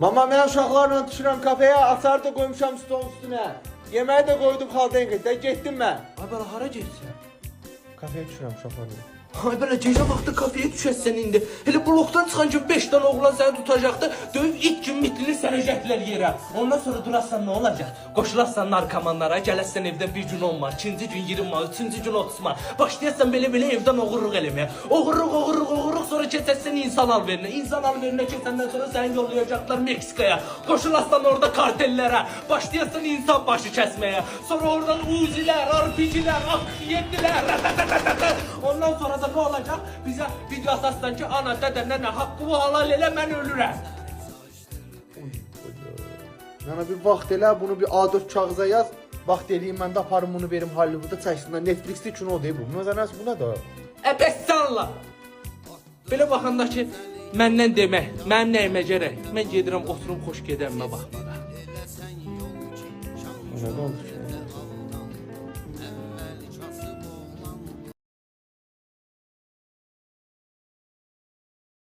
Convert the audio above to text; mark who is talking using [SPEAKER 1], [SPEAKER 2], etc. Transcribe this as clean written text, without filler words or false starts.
[SPEAKER 1] Mama mən uşaqlarla düşürəm kafeye, açar da koymuşam stolun üstüne. Yemeği de koydum xaldenqetdə, getdim mən.
[SPEAKER 2] Ay bala hara getsən?
[SPEAKER 1] Kafeye düşürəm uşaqlarla.
[SPEAKER 2] Ay belə gecə vaxtı kafeye düşəsən indi. Hele blokdan çıxan gün 5 dənə oğlan səni tutacaqdı. Döyüb ilk gün mitlini sərəcəkdilər yerə. Ondan sonra durarsan nə olacaq? Qoşularsan narkomanlara, gələsən evdən bir gün 10 mar, ikinci gün 20 mar, üçüncü gün 30 mar. Başlayasan belə evdən oğurluq eləməyə. Oğurluq sonra keçəsən insan alverinə. İnsan alverinə keçəndən sonra səni yollayacaqlar Meksikaya. Qoşularsan orada kartellərə. Başlayasan insan başı kəsməyə. Sonra oradan uzilər, RPG'lər, AK-7'lər. Ondan sonra da ne olacak? Bize video asasdan ki ana dede nene hakkımı halal elə mən ölürəm.
[SPEAKER 1] Nana bir vaxt elə bunu bir A4 kağıza yaz. Vaxt eləyim mən də aparım bunu verim Hollywoodda çəksinlər. Netflixdə kino deyil bu. Məsələn bu nə də?
[SPEAKER 2] Bəs sənla. Belə baxanda ki məndən demək, mənim nəyimə gərək? Mən gedirəm oturum xoş gedəmə baxmağa.
[SPEAKER 1] Nə oldu ki?